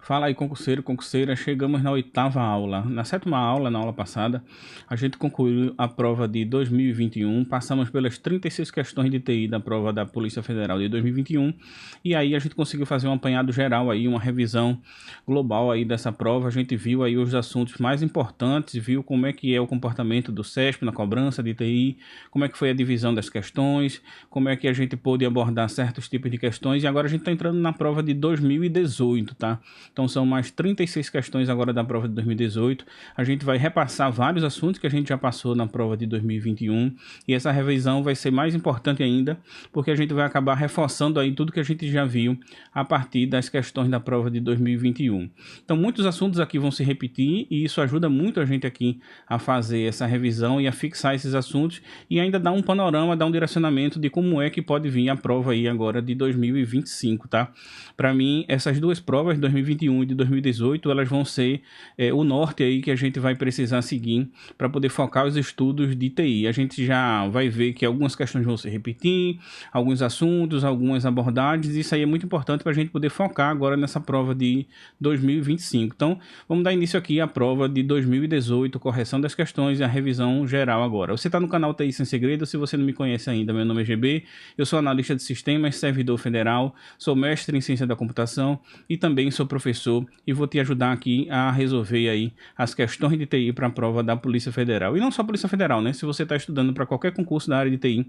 Fala aí, concurseiro, concurseira, chegamos na 8ª aula. Na 7ª aula, na aula passada, a gente concluiu a prova de 2021, passamos pelas 36 questões de TI da prova da Polícia Federal de 2021, e aí a gente conseguiu fazer um apanhado geral aí, uma revisão global aí dessa prova. A gente viu aí os assuntos mais importantes, viu como é que é o comportamento do CESP na cobrança de TI, como é que foi a divisão das questões, como é que a gente pôde abordar certos tipos de questões, e agora a gente está entrando na prova de 2018, tá? Então são mais 36 questões agora da prova de 2018. A gente vai repassar vários assuntos que a gente já passou na prova de 2021. E essa revisão vai ser mais importante ainda, porque a gente vai acabar reforçando aí tudo que a gente já viu a partir das questões da prova de 2021. Então muitos assuntos aqui vão se repetir e isso ajuda muito a gente aqui a fazer essa revisão e a fixar esses assuntos e ainda dar um panorama, dar um direcionamento de como é que pode vir a prova aí agora de 2025, tá? Para mim, essas duas provas, 2021 e de 2018, elas vão ser o norte aí que a gente vai precisar seguir para poder focar os estudos de TI. A gente já vai ver que algumas questões vão se repetir, alguns assuntos, algumas abordagens, e isso aí é muito importante para a gente poder focar agora nessa prova de 2025. Então, vamos dar início aqui à prova de 2018, correção das questões e a revisão geral agora. Você está no canal TI Sem Segredo. Se você não me conhece ainda, meu nome é GB, eu sou analista de sistemas, servidor federal, sou mestre em ciência da computação e também sou professor e vou te ajudar aqui a resolver aí as questões de TI para a prova da Polícia Federal. E não só a Polícia Federal, né? Se você está estudando para qualquer concurso da área de TI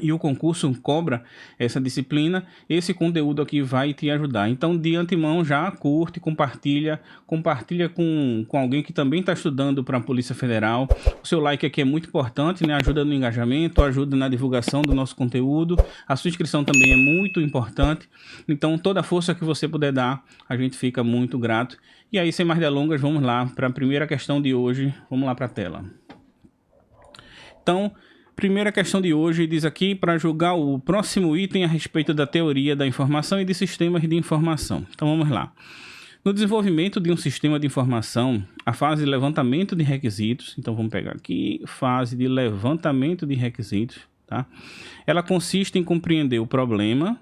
e o concurso cobra essa disciplina, esse conteúdo aqui vai te ajudar. Então, de antemão, já curte, compartilha com alguém que também está estudando para a Polícia Federal. O seu like aqui é muito importante, né? Ajuda no engajamento, ajuda na divulgação do nosso conteúdo. A sua inscrição também é muito importante. Então, toda a força que você puder dar, a gente fica muito grato. E aí, sem mais delongas, vamos lá para a primeira questão de hoje. Vamos lá para a tela. Então, primeira questão de hoje diz aqui para julgar o próximo item a respeito da teoria da informação e de sistemas de informação. Então vamos lá. No desenvolvimento de um sistema de informação, a fase de levantamento de requisitos, então vamos pegar aqui, fase de levantamento de requisitos, tá? Ela consiste em compreender o problema,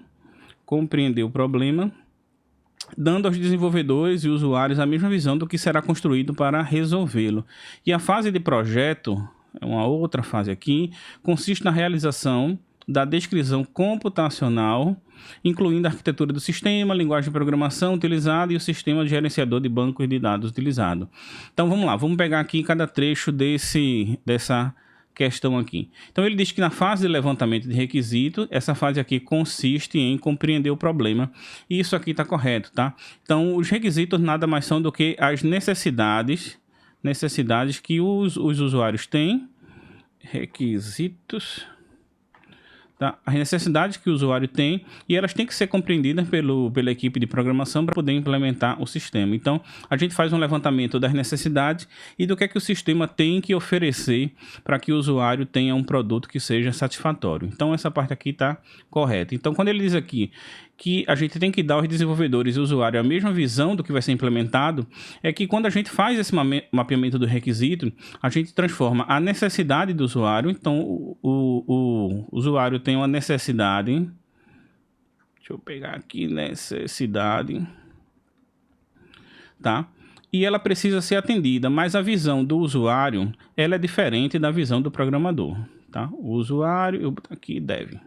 dando aos desenvolvedores e usuários a mesma visão do que será construído para resolvê-lo. E a fase de projeto, é uma outra fase aqui, consiste na realização da descrição computacional, incluindo a arquitetura do sistema, a linguagem de programação utilizada e o sistema de gerenciador de bancos de dados utilizado. Então vamos lá, vamos pegar aqui cada trecho dessa questão aqui. Então ele diz que na fase de levantamento de requisito, essa fase aqui consiste em compreender o problema, e isso aqui está correto, tá? Então os requisitos nada mais são do que as necessidades que os usuários têm, requisitos, tá? As necessidades que o usuário tem, e elas têm que ser compreendidas pela equipe de programação para poder implementar o sistema. Então, a gente faz um levantamento das necessidades e do que é que o sistema tem que oferecer para que o usuário tenha um produto que seja satisfatório. Então, essa parte aqui está correta. Então, quando ele diz aqui que a gente tem que dar aos desenvolvedores e usuário a mesma visão do que vai ser implementado, é que quando a gente faz esse mapeamento do requisito, a gente transforma a necessidade do usuário. Então, o usuário tem uma necessidade, deixa eu pegar aqui, necessidade, tá? E ela precisa ser atendida, mas a visão do usuário, ela é diferente da visão do programador, tá? O usuário, aqui deve.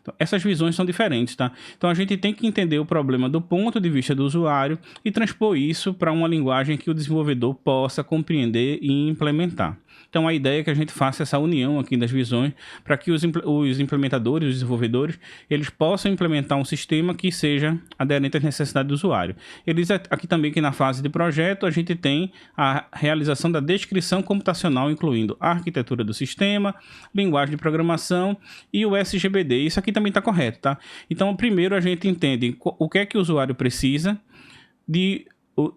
Então, essas visões são diferentes, tá? Então a gente tem que entender o problema do ponto de vista do usuário e transpor isso para uma linguagem que o desenvolvedor possa compreender e implementar. Então a ideia é que a gente faça essa união aqui das visões para que os implementadores, os desenvolvedores, eles possam implementar um sistema que seja aderente às necessidades do usuário. Ele diz aqui também que na fase de projeto a gente tem a realização da descrição computacional, incluindo a arquitetura do sistema, linguagem de programação e o SGBD. Isso aqui também está correto, tá? Então primeiro a gente entende o que é que o usuário precisa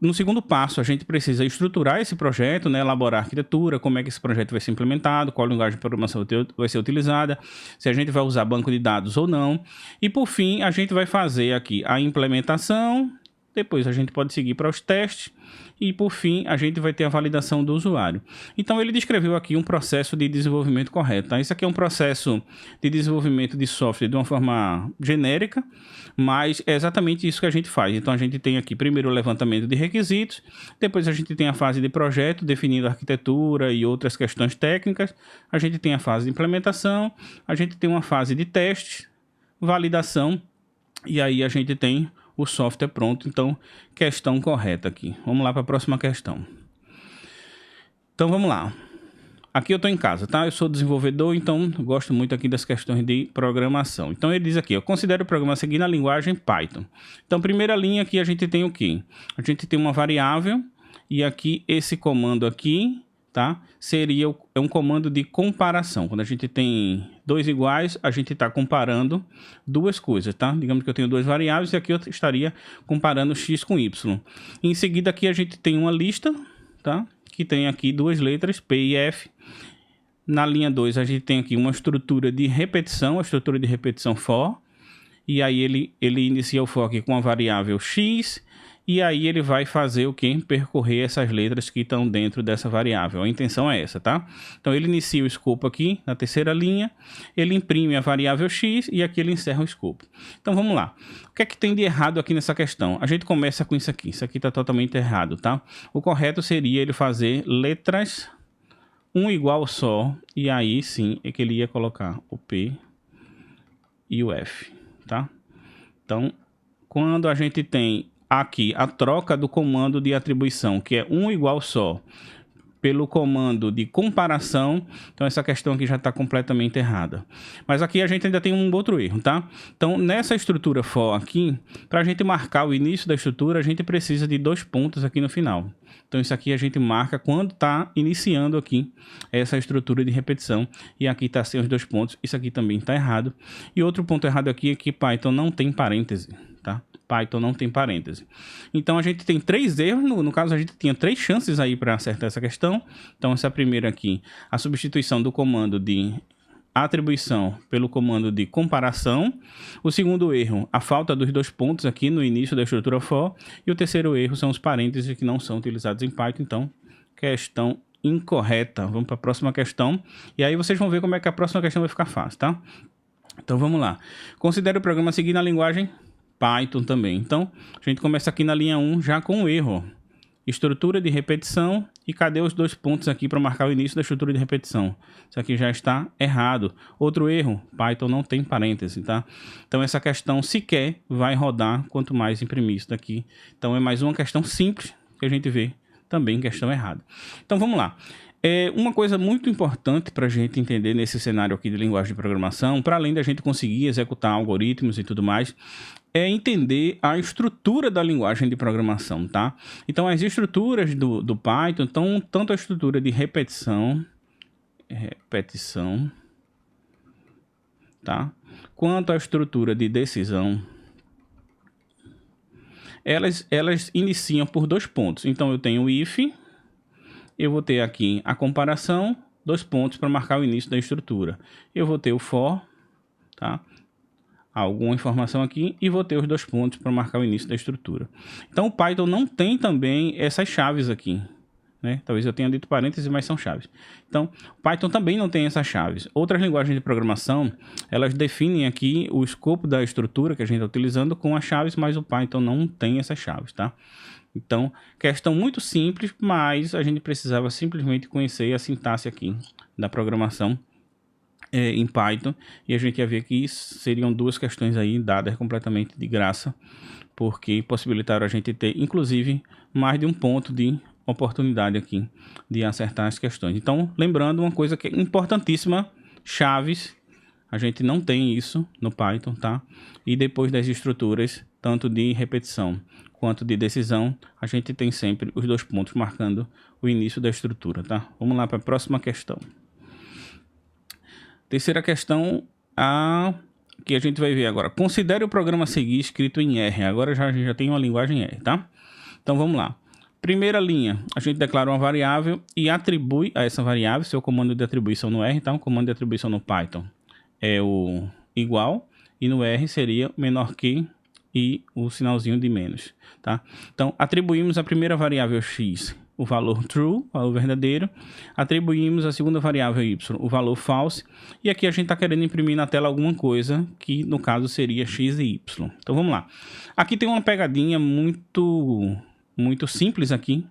no segundo passo, a gente precisa estruturar esse projeto, né, elaborar a arquitetura, como é que esse projeto vai ser implementado, qual linguagem de programação vai ser utilizada, se a gente vai usar banco de dados ou não. E por fim, a gente vai fazer aqui a implementação, depois a gente pode seguir para os testes e, por fim, a gente vai ter a validação do usuário. Então, ele descreveu aqui um processo de desenvolvimento correto. Tá? Isso aqui é um processo de desenvolvimento de software de uma forma genérica, mas é exatamente isso que a gente faz. Então, a gente tem aqui primeiro o levantamento de requisitos, depois a gente tem a fase de projeto, definindo a arquitetura e outras questões técnicas, a gente tem a fase de implementação, a gente tem uma fase de testes, validação, e aí a gente tem o software pronto. Então, questão correta aqui. Vamos lá para a próxima questão. Então, vamos lá. Aqui eu estou em casa, tá? Eu sou desenvolvedor, então gosto muito aqui das questões de programação. Então, ele diz aqui, eu considero o programa seguindo a linguagem Python. Então, primeira linha aqui a gente tem o quê? A gente tem uma variável e aqui esse comando aqui, tá? Seria um comando de comparação. Quando a gente tem dois iguais, a gente está comparando duas coisas, tá? Digamos que eu tenho duas variáveis e aqui eu estaria comparando x com y. Em seguida, aqui a gente tem uma lista, tá? Que tem aqui duas letras, P e F. Na linha 2, a gente tem aqui uma estrutura de repetição, a estrutura de repetição for. E aí ele inicia o for aqui com a variável x. E aí ele vai fazer o quê? Percorrer essas letras que estão dentro dessa variável. A intenção é essa, tá? Então ele inicia o escopo aqui na terceira linha, ele imprime a variável x e aqui ele encerra o escopo. Então vamos lá. O que é que tem de errado aqui nessa questão? A gente começa com isso aqui. Isso aqui está totalmente errado, tá? O correto seria ele fazer letras um igual só, e aí sim é que ele ia colocar o P e o F, tá? Então, quando a gente tem aqui a troca do comando de atribuição, que é um igual só, pelo comando de comparação, então essa questão aqui já está completamente errada. Mas aqui a gente ainda tem um outro erro, tá? Então, nessa estrutura for aqui, para a gente marcar o início da estrutura, a gente precisa de 2 pontos aqui no final. Então, isso aqui a gente marca quando está iniciando aqui essa estrutura de repetição. E aqui está sem os 2 pontos. Isso aqui também está errado. E outro ponto errado aqui é que Python não tem parêntese, tá? Python não tem parêntese. Então, a gente tem 3 erros. No caso, a gente tinha 3 chances aí para acertar essa questão. Então, essa primeira aqui, a substituição do comando de atribuição pelo comando de comparação. O segundo erro, a falta dos 2 pontos aqui no início da estrutura for. E o terceiro erro são os parênteses que não são utilizados em Python. Então, questão incorreta. Vamos para a próxima questão. E aí vocês vão ver como é que a próxima questão vai ficar fácil, tá? Então, vamos lá. Considere o programa seguindo a linguagem Python também. Então, a gente começa aqui na linha 1 já com o erro. Estrutura de repetição. E cadê os 2 pontos aqui para marcar o início da estrutura de repetição? Isso aqui já está errado. Outro erro, Python não tem parêntese, tá? Então, essa questão sequer vai rodar quanto mais imprimir isso daqui. Então, é mais uma questão simples que a gente vê também questão errada. Então, vamos lá. Uma coisa muito importante para a gente entender nesse cenário aqui de linguagem de programação, para além da gente conseguir executar algoritmos e tudo mais, é entender a estrutura da linguagem de programação, tá? Então, as estruturas do Python, então, tanto a estrutura de repetição, tá? Quanto a estrutura de decisão, elas iniciam por 2 pontos. Então, eu tenho o if, eu vou ter aqui a comparação, 2 pontos para marcar o início da estrutura. Eu vou ter o for, tá? Alguma informação aqui e vou ter os 2 pontos para marcar o início da estrutura. Então, o Python não tem também essas chaves aqui, né? Talvez eu tenha dito parênteses, mas são chaves. Então, o Python também não tem essas chaves. Outras linguagens de programação, elas definem aqui o escopo da estrutura que a gente está utilizando com as chaves, mas o Python não tem essas chaves, tá? Então, questão muito simples, mas a gente precisava simplesmente conhecer a sintaxe aqui da programação em Python, e a gente ia ver que seriam 2 questões aí dadas completamente de graça, porque possibilitaram a gente ter, inclusive, mais de 1 ponto de oportunidade aqui de acertar as questões. Então, lembrando uma coisa que é importantíssima, chaves, a gente não tem isso no Python, tá? E depois das estruturas, tanto de repetição quanto de decisão, a gente tem sempre os 2 pontos marcando o início da estrutura, tá? Vamos lá para a próxima questão. Terceira questão, que a gente vai ver agora. Considere o programa a seguir escrito em R. Agora a gente já tem uma linguagem R, tá? Então vamos lá. Primeira linha, a gente declara uma variável e atribui a essa variável seu comando de atribuição no R, tá? O comando de atribuição no Python é o igual, e no R seria menor que e o sinalzinho de menos, tá? Então, atribuímos a primeira variável x o valor true, o valor verdadeiro, atribuímos a segunda variável y o valor false, e aqui a gente está querendo imprimir na tela alguma coisa, que no caso seria x e y. Então vamos lá. Aqui tem uma pegadinha muito simples aqui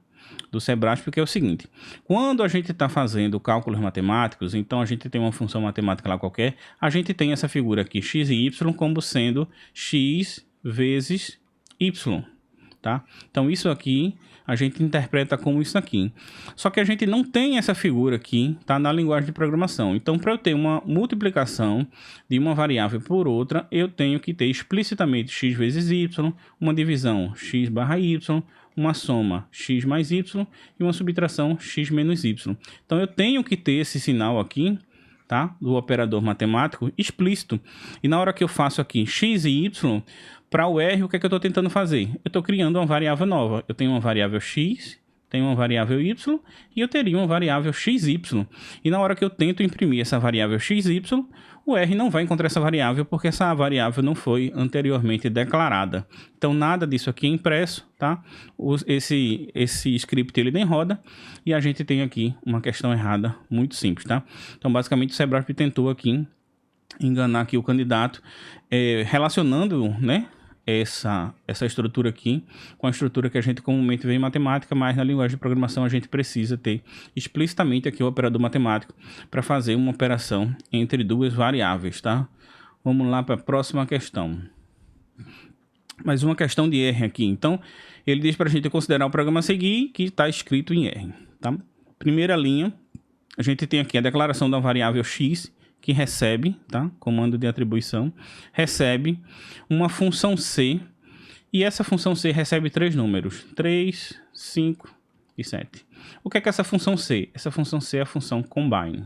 do Sebrasp, que é o seguinte: quando a gente está fazendo cálculos matemáticos, então a gente tem uma função matemática lá qualquer, a gente tem essa figura aqui, x e y, como sendo x vezes y, tá? Então isso aqui a gente interpreta como isso aqui. Só que a gente não tem essa figura aqui, tá, na linguagem de programação. Então, para eu ter uma multiplicação de uma variável por outra, eu tenho que ter explicitamente x vezes y, uma divisão x barra y, uma soma x mais y e uma subtração x menos y. Então, eu tenho que ter esse sinal aqui, tá, do operador matemático explícito. E na hora que eu faço aqui x e y, para o R, o que é que eu estou tentando fazer? Eu estou criando uma variável nova. Eu tenho uma variável x, tenho uma variável y e eu teria uma variável xy. E na hora que eu tento imprimir essa variável xy, o R não vai encontrar essa variável porque essa variável não foi anteriormente declarada. Então nada disso aqui é impresso, tá? Esse script ele nem roda e a gente tem aqui uma questão errada muito simples, tá? Então basicamente o Sebrasp tentou aqui enganar aqui o candidato, relacionando, né, essa estrutura aqui com a estrutura que a gente comumente vê em matemática, mas na linguagem de programação a gente precisa ter explicitamente aqui o operador matemático para fazer uma operação entre duas variáveis, tá? Vamos lá para a próxima questão. Mais uma questão de R aqui. Então, ele diz para a gente considerar o programa a seguir, que está escrito em R, tá? Primeira linha, a gente tem aqui a declaração da variável x, que recebe, tá? Comando de atribuição, recebe uma função C, e essa função C recebe três números, 3, 5 e 7. O que é essa função C? Essa função C é a função combine.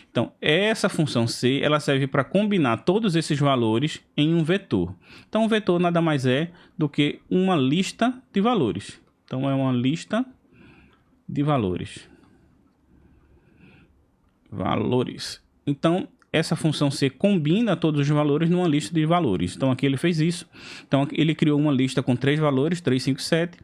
Então, essa função C, ela serve para combinar todos esses valores em um vetor. Então, um vetor nada mais é do que uma lista de valores. Então, é uma lista de valores. Então, essa função C combina todos os valores numa lista de valores. Então, aqui ele fez isso. Então, ele criou uma lista com três valores, 3, 5, 7.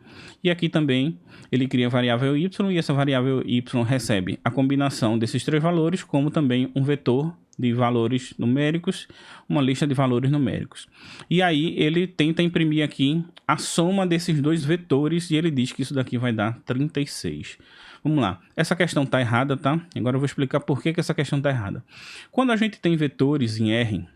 E aqui também ele cria a variável y, e essa variável y recebe a combinação desses três valores, como também um vetor de valores numéricos, uma lista de valores numéricos. E aí, ele tenta imprimir aqui a soma desses dois vetores, e ele diz que isso daqui vai dar 36. Vamos lá, essa questão está errada, tá? Agora eu vou explicar por que essa questão está errada. Quando a gente tem vetores em R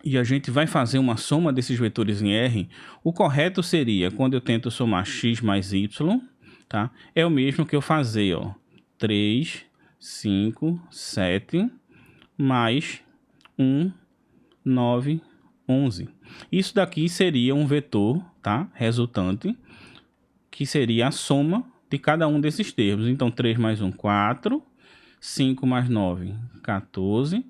e a gente vai fazer uma soma desses vetores em R, o correto seria, quando eu tento somar x mais y, tá? É o mesmo que eu fazer, ó, 3, 5, 7, mais 1, 9, 11. Isso daqui seria um vetor, tá? Resultante, que seria a soma de cada um desses termos. Então, 3 mais 1, 4, 5 mais 9, 14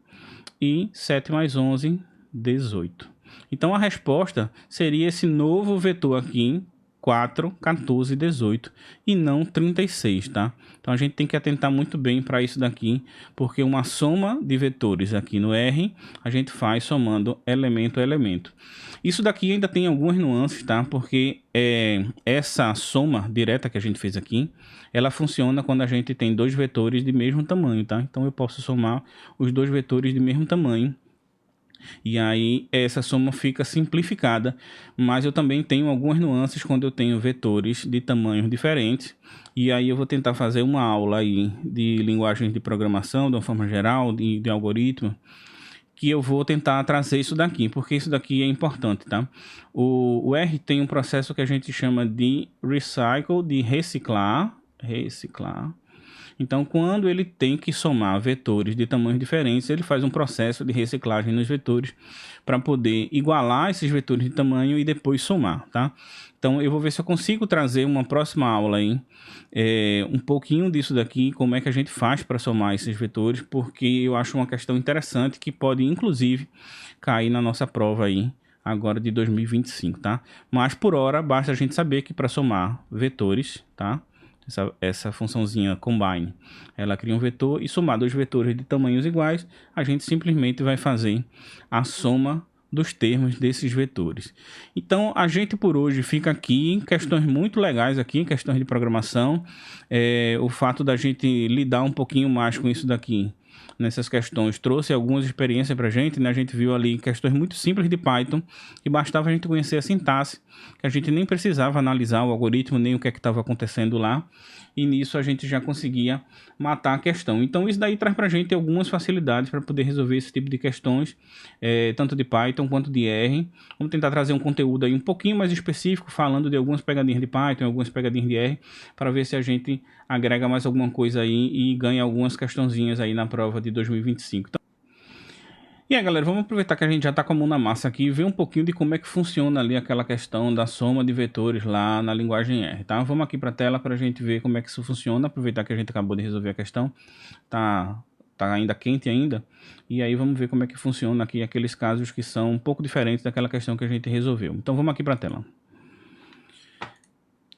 e 7 mais 11, 18. Então, a resposta seria esse novo vetor aqui, 4, 14 e 18, e não 36, tá? Então, a gente tem que atentar muito bem para isso daqui, porque uma soma de vetores aqui no R, a gente faz somando elemento a elemento. Isso daqui ainda tem algumas nuances, tá? Porque essa soma direta que a gente fez aqui, ela funciona quando a gente tem dois vetores de mesmo tamanho, tá? Então, eu posso somar os dois vetores de mesmo tamanho, e aí essa soma fica simplificada, mas eu também tenho algumas nuances quando eu tenho vetores de tamanhos diferentes, e aí eu vou tentar fazer uma aula aí de linguagens de programação, de uma forma geral, de algoritmo, que eu vou tentar trazer isso daqui, porque isso daqui é importante, tá? O R tem um processo que a gente chama de recycle, de reciclar. Então, quando ele tem que somar vetores de tamanhos diferentes, ele faz um processo de reciclagem nos vetores para poder igualar esses vetores de tamanho e depois somar, tá? Então, eu vou ver se eu consigo trazer uma próxima aula aí, um pouquinho disso daqui, como é que a gente faz para somar esses vetores, porque eu acho uma questão interessante que pode, inclusive, cair na nossa prova aí, agora de 2025, tá? Mas, por hora, basta a gente saber que para somar vetores, tá? Essa funçãozinha combine, ela cria um vetor e somar dois vetores de tamanhos iguais, a gente simplesmente vai fazer a soma dos termos desses vetores. Então, a gente por hoje fica aqui em questões muito legais aqui, em questões de programação. O fato da gente lidar um pouquinho mais com isso daqui, nessas questões, trouxe algumas experiências para a gente, né? A gente viu ali questões muito simples de Python, que bastava a gente conhecer a sintaxe, que a gente nem precisava analisar o algoritmo, nem o que é que estava acontecendo lá, e nisso a gente já conseguia matar a questão. Então isso daí traz para a gente algumas facilidades para poder resolver esse tipo de questões, tanto de Python quanto de R. Vamos tentar trazer um conteúdo aí um pouquinho mais específico, falando de algumas pegadinhas de Python, algumas pegadinhas de R, para ver se a gente agrega mais alguma coisa aí e ganha algumas questãozinhas aí na prova de 2025. Então, e aí, galera, vamos aproveitar que a gente já está com a mão na massa aqui e ver um pouquinho de como é que funciona ali aquela questão da soma de vetores lá na linguagem R, tá? Vamos aqui para a tela para a gente ver como é que isso funciona, aproveitar que a gente acabou de resolver a questão, tá ainda quente ainda, e aí vamos ver como é que funciona aqui aqueles casos que são um pouco diferentes daquela questão que a gente resolveu. Então vamos aqui para a tela.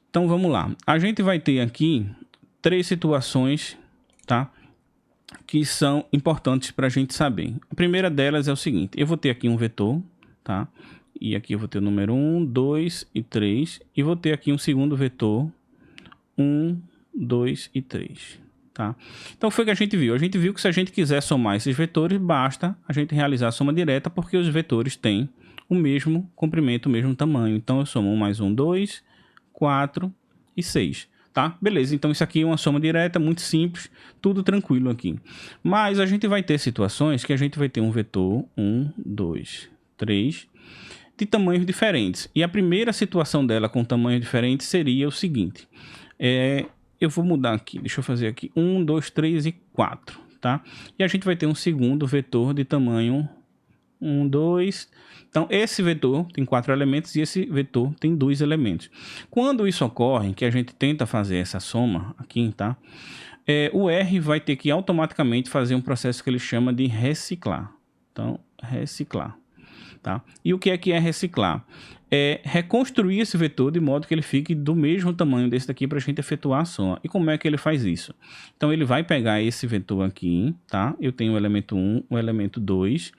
Então vamos lá, a gente vai ter aqui 3 situações, tá? Que são importantes para a gente saber. A primeira delas é o seguinte: eu vou ter aqui um vetor, tá? E aqui eu vou ter o número 1, 2 e 3. E vou ter aqui um segundo vetor, 1, 2 e 3, tá? Então foi o que a gente viu. A gente viu que se a gente quiser somar esses vetores, basta a gente realizar a soma direta, porque os vetores têm o mesmo comprimento, o mesmo tamanho. Então eu somo 1 mais 1, 2, 4 e 6. Tá? Beleza, então isso aqui é uma soma direta, muito simples, tudo tranquilo aqui. Mas a gente vai ter situações que a gente vai ter um vetor 1, 2, 3, de tamanhos diferentes. E a primeira situação dela com tamanho diferente seria o seguinte. Eu vou mudar aqui, deixa eu fazer aqui 1, 2, 3 e 4, tá? E a gente vai ter um segundo vetor de tamanho 1, 2. Então, esse vetor tem 4 elementos e esse vetor tem 2 elementos. Quando isso ocorre, que a gente tenta fazer essa soma aqui, tá? O R vai ter que automaticamente fazer um processo que ele chama de reciclar. Então, reciclar. Tá? E o que é reciclar? É reconstruir esse vetor de modo que ele fique do mesmo tamanho desse daqui para a gente efetuar a soma. E como é que ele faz isso? Então ele vai pegar esse vetor aqui, tá? Eu tenho o elemento 1, o elemento 2.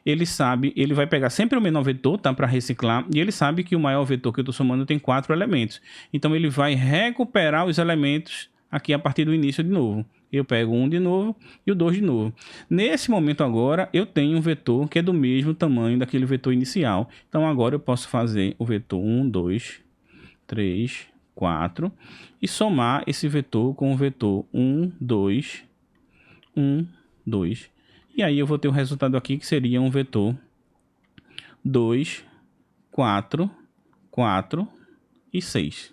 Ele vai pegar sempre o menor vetor, tá? Para reciclar. E ele sabe que o maior vetor que eu estou somando tem 4 elementos. Então ele vai recuperar os elementos aqui a partir do início de novo. Eu pego 1 de novo e o 2 de novo. Nesse momento agora, eu tenho um vetor que é do mesmo tamanho daquele vetor inicial. Então agora eu posso fazer o vetor 1, 2, 3, 4 e somar esse vetor com o vetor 1, 2, 1, 2. E aí eu vou ter o resultado aqui que seria um vetor 2, 4, 4 e 6.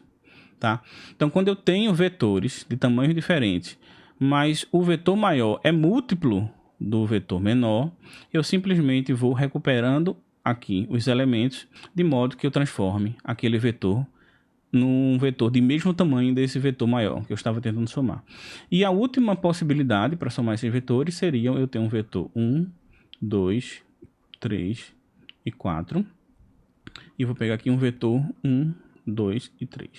Tá? Então quando eu tenho vetores de tamanhos diferentes, mas o vetor maior é múltiplo do vetor menor, eu simplesmente vou recuperando aqui os elementos de modo que eu transforme aquele vetor num vetor de mesmo tamanho desse vetor maior que eu estava tentando somar. E a última possibilidade para somar esses vetores seria eu ter um vetor 1, 2, 3 e 4. E vou pegar aqui um vetor 1, 2 e 3.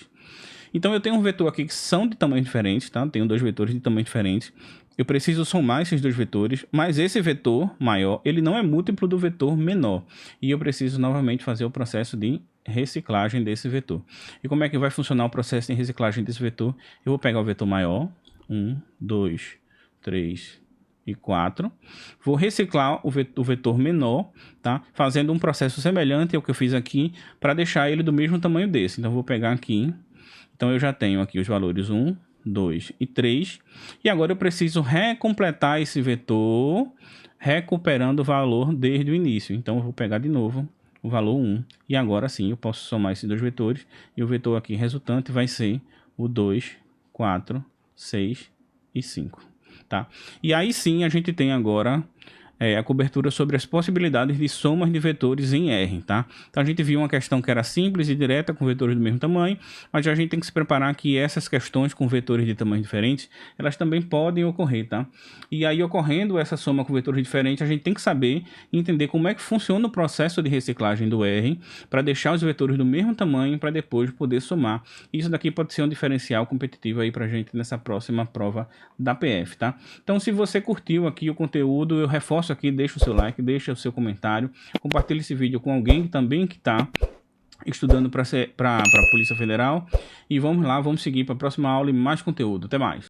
Então eu tenho um vetor aqui que são de tamanho diferentes, tá? Tenho 2 vetores de tamanho diferentes. Eu preciso somar esses 2 vetores, mas esse vetor maior, ele não é múltiplo do vetor menor. E eu preciso novamente fazer o processo de reciclagem desse vetor. E como é que vai funcionar o processo de reciclagem desse vetor? Eu vou pegar o vetor maior, 1, 2, 3 e 4. Vou reciclar o vetor menor, tá? Fazendo um processo semelhante ao que eu fiz aqui, para deixar ele do mesmo tamanho desse. Então eu vou pegar aqui. Então eu já tenho aqui os valores 1, 2 e 3. E agora eu preciso recompletar esse vetor, recuperando o valor desde o início. Então eu vou pegar de novo o valor 1. E agora sim eu posso somar esses 2 vetores. E o vetor aqui resultante vai ser o 2, 4, 6 e 5. Tá? E aí sim a gente tem agora a cobertura sobre as possibilidades de somas de vetores em R, tá? Então a gente viu uma questão que era simples e direta com vetores do mesmo tamanho, mas já a gente tem que se preparar que essas questões com vetores de tamanhos diferentes, elas também podem ocorrer, tá? E aí ocorrendo essa soma com vetores diferentes, a gente tem que saber e entender como é que funciona o processo de reciclagem do R para deixar os vetores do mesmo tamanho para depois poder somar. Isso daqui pode ser um diferencial competitivo aí pra gente nessa próxima prova da PF, tá? Então se você curtiu aqui o conteúdo, eu reforço passo aqui, deixa o seu like, deixa o seu comentário, compartilhe esse vídeo com alguém também que está estudando para a Polícia Federal. E vamos lá, vamos seguir para a próxima aula e mais conteúdo. Até mais!